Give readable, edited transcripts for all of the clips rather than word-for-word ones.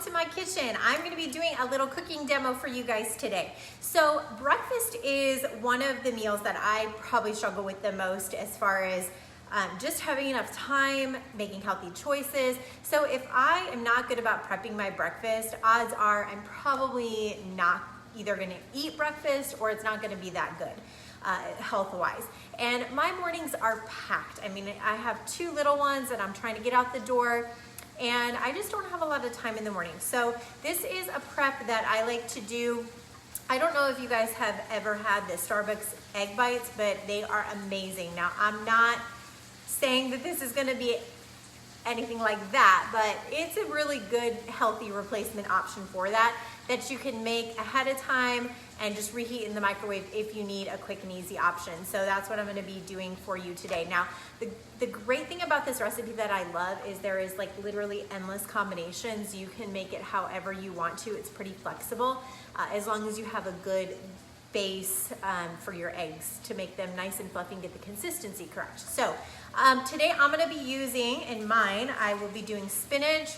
to my kitchen. I'm gonna be doing a little cooking demo for you guys today. So breakfast is one of the meals that I probably struggle with the most as far as just having enough time, making healthy choices. So if I am not good about prepping my breakfast, odds are I'm probably not either gonna eat breakfast or it's not gonna be that good. Health-wise. And my mornings are packed. I mean, I have two little ones that I'm trying to get out the door, and I just don't have a lot of time in the morning. So this is a prep that I like to do. I don't know if you guys have ever had the Starbucks egg bites, but they are amazing. Now, I'm not saying that this is gonna be anything like that, but it's a really good, healthy replacement option for that you can make ahead of time and just reheat in the microwave if you need a quick and easy option. So that's what I'm gonna be doing for you today. Now, the great thing about this recipe that I love is there is like literally endless combinations. You can make it however you want to. It's pretty flexible, as long as you have a good base for your eggs to make them nice and fluffy and get the consistency correct. So today I'm gonna be using, in mine, I will be doing spinach.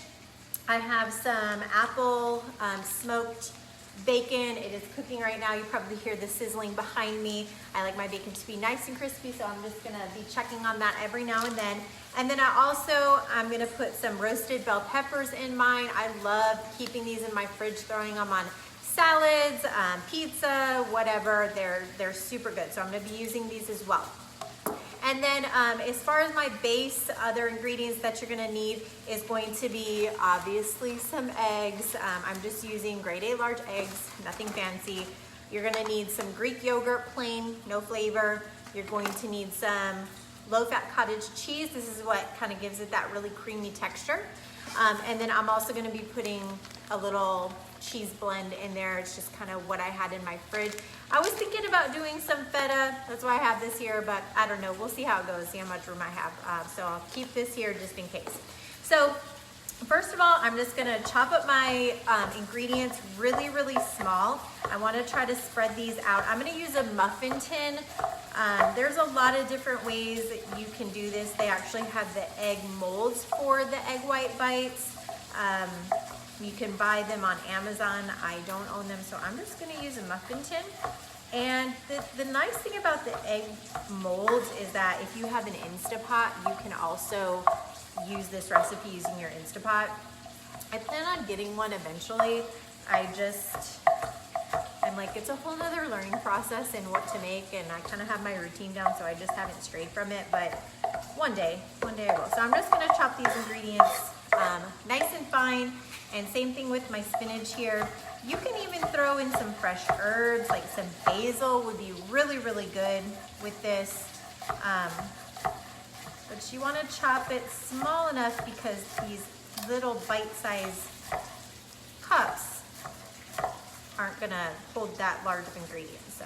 I have some apple smoked bacon. It is cooking right now. You probably hear the sizzling behind me. I like my bacon to be nice and crispy, so I'm just gonna be checking on that every now and then. And then I'm gonna put some roasted bell peppers in mine. I love keeping these in my fridge, throwing them on salads, pizza, whatever. They're super good. So I'm gonna be using these as well. And then as far as my base, other ingredients that you're gonna need is going to be obviously some eggs. I'm just using grade A large eggs, nothing fancy. You're gonna need some Greek yogurt, plain, no flavor. You're going to need some low-fat cottage cheese. This is what kind of gives it that really creamy texture. And then I'm also gonna be putting a little cheese blend in there. It's just kind of what I had in my fridge. I was thinking about doing some feta. That's why I have this here, but I don't know. We'll see how it goes, see how much room I have. So I'll keep this here just in case. So first of all, I'm just gonna chop up my ingredients really, really small. I wanna try to spread these out. I'm gonna use a muffin tin. There's a lot of different ways that you can do this. They actually have the egg molds for the egg white bites. You can buy them on Amazon. I don't own them, so I'm just gonna use a muffin tin. And the nice thing about the egg molds is that if you have an Instapot, you can also use this recipe using your Instapot. I plan on getting one eventually. I'm like, it's a whole nother learning process in what to make, and I kind of have my routine down, so I just haven't strayed from it, but one day I will. So I'm just gonna chop these ingredients nice and fine, and same thing with my spinach here. You can even throw in some fresh herbs, like some basil would be really, really good with this. But you wanna chop it small enough because these little bite-sized cups aren't gonna hold that large of ingredients. So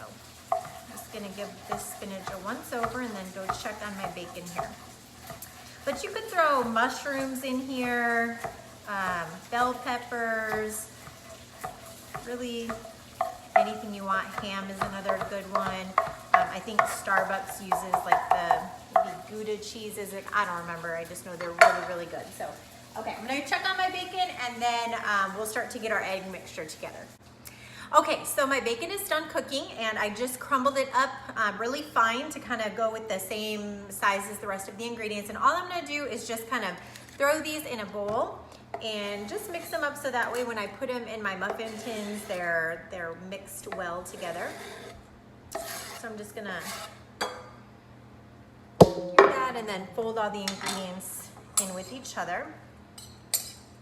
I'm just gonna give this spinach a once over and then go check on my bacon here. But you could throw mushrooms in here, bell peppers, really anything you want. Ham is another good one. I think Starbucks uses like the Gouda cheeses. I don't remember. I just know they're really, really good. So, okay, I'm gonna check on my bacon and then we'll start to get our egg mixture together. Okay, so my bacon is done cooking and I just crumbled it up really fine to kind of go with the same size as the rest of the ingredients. And all I'm gonna do is just kind of throw these in a bowl and just mix them up so that way when I put them in my muffin tins, they're mixed well together. So I'm just gonna do that and then fold all the ingredients in with each other.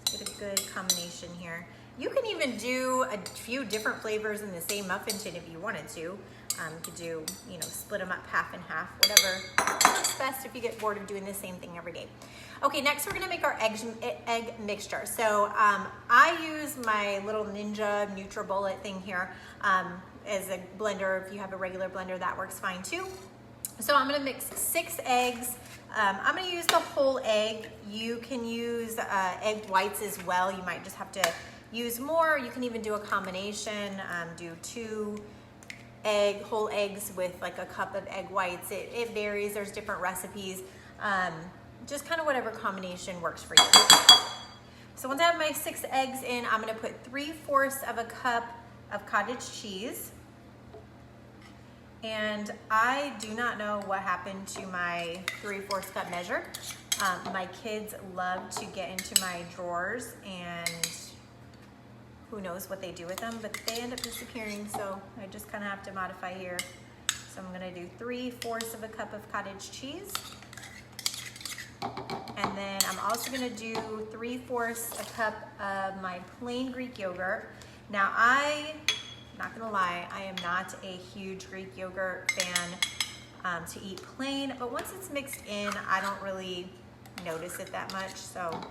Get a good combination here. You can even do a few different flavors in the same muffin tin if you wanted to. You could do, split them up half and half, whatever works best if you get bored of doing the same thing every day. Okay, next we're gonna make our egg mixture. So I use my little Ninja NutriBullet thing here as a blender. If you have a regular blender, that works fine too. So I'm gonna mix 6 eggs. I'm gonna use the whole egg. You can use egg whites as well. You might just have to use more. You can even do a combination, do 2 whole eggs with like a cup of egg whites. It varies, there's different recipes. Just kind of whatever combination works for you. So once I have my my 6 eggs in, I'm gonna put 3/4 of a cup of cottage cheese. And I do not know what happened to my 3/4 cup measure. My kids love to get into my drawers, and who knows what they do with them, but they end up disappearing, so I just kind of have to modify here. So I'm gonna do 3/4 of a cup of cottage cheese. And then I'm also gonna do 3/4 a cup of my plain Greek yogurt. Now not gonna lie, I am not a huge Greek yogurt fan to eat plain, but once it's mixed in, I don't really notice it that much. So,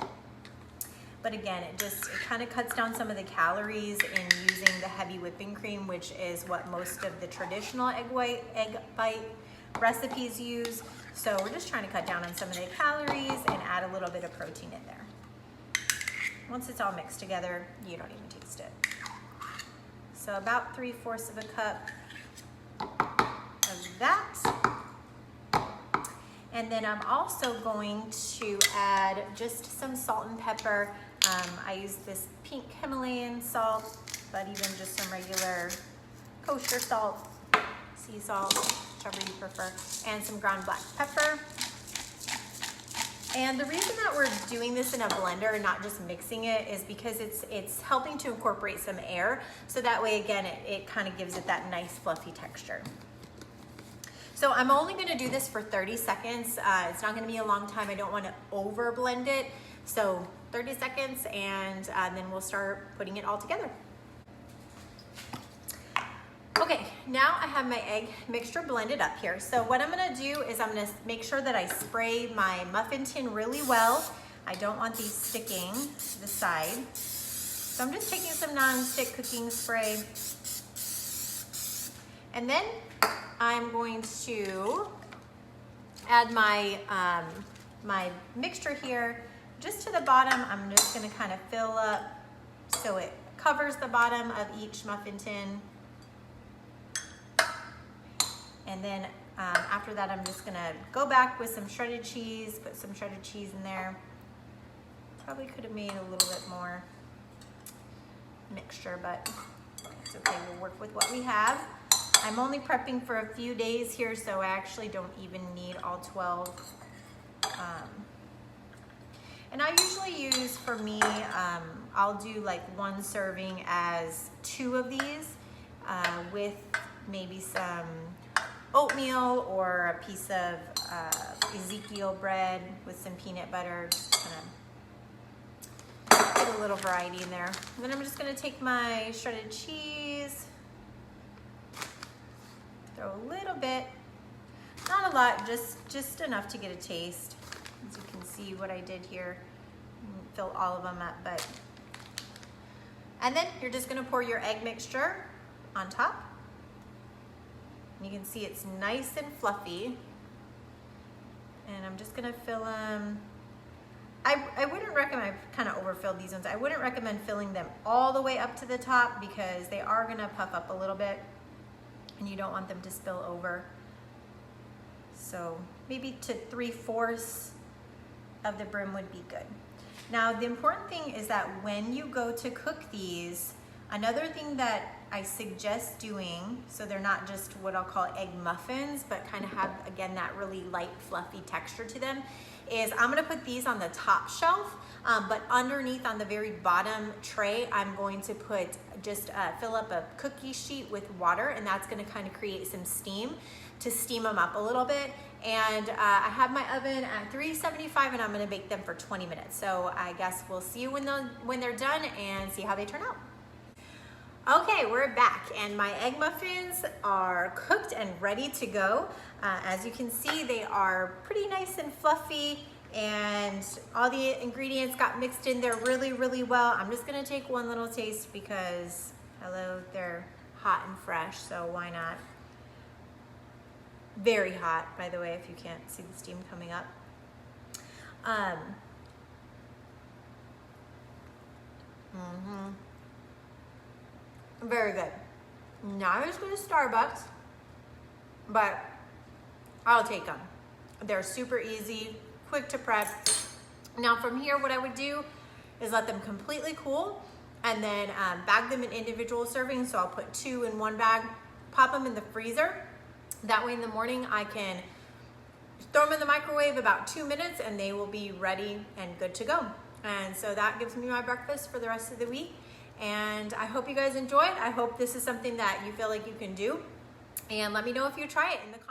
but again, it kind of cuts down some of the calories in using the heavy whipping cream, which is what most of the traditional egg bite recipes use. So we're just trying to cut down on some of the calories and add a little bit of protein in there. Once it's all mixed together, you don't even taste it. So about 3/4 of a cup of that. And then I'm also going to add just some salt and pepper. I use this pink Himalayan salt, but even just some regular kosher salt, sea salt, whichever you prefer, and some ground black pepper. And the reason that we're doing this in a blender and not just mixing it is because it's helping to incorporate some air. So that way, again, it kind of gives it that nice fluffy texture. So I'm only gonna do this for 30 seconds. It's not gonna be a long time. I don't wanna over blend it. So 30 seconds and then we'll start putting it all together. Okay, now I have my egg mixture blended up here. So what I'm gonna do is I'm gonna make sure that I spray my muffin tin really well. I don't want these sticking to the side. So I'm just taking some non-stick cooking spray. And then I'm going to add my, my mixture here just to the bottom. I'm just gonna kind of fill up so it covers the bottom of each muffin tin. And then after that, I'm just gonna go back with some shredded cheese, put some shredded cheese in there. Probably could have made a little bit more mixture, but it's okay, we'll work with what we have. I'm only prepping for a few days here, so I actually don't even need all 12. And I usually use, for me, I'll do like 1 serving as 2 of these with maybe some oatmeal or a piece of Ezekiel bread with some peanut butter. Just kind of get a little variety in there. And then I'm just gonna take my shredded cheese, throw a little bit, not a lot, just enough to get a taste. As you can see what I did here, fill all of them up, but. And then you're just gonna pour your egg mixture on top. You can see it's nice and fluffy. And I'm just gonna fill them. I wouldn't recommend, I kind of overfilled these ones. I wouldn't recommend filling them all the way up to the top because they are gonna puff up a little bit and you don't want them to spill over. So maybe to 3/4 of the brim would be good. Now the important thing is that when you go to cook these, another thing that I suggest doing, so they're not just what I'll call egg muffins, but kind of have, again, that really light, fluffy texture to them, is I'm gonna put these on the top shelf, but underneath on the very bottom tray, I'm going to put just fill up a cookie sheet with water, and that's gonna kind of create some steam to steam them up a little bit. And I have my oven at 375 and I'm gonna bake them for 20 minutes. So I guess we'll see you when they're done and see how they turn out. Okay, we're back and my egg muffins are cooked and ready to go. As you can see, they are pretty nice and fluffy and all the ingredients got mixed in there really, really well. I'm just gonna take one little taste because, hello, they're hot and fresh, so why not? Very hot, by the way, if you can't see the steam coming up. Very good. Not as good as Starbucks, but I'll take them. They're super easy, quick to prep. Now from here, what I would do is let them completely cool and then bag them in individual servings. So I'll put 2 in one bag, pop them in the freezer. That way in the morning I can throw them in the microwave about 2 minutes and they will be ready and good to go. And so that gives me my breakfast for the rest of the week. And I hope you guys enjoy it. I hope this is something that you feel like you can do. And let me know if you try it in the comments.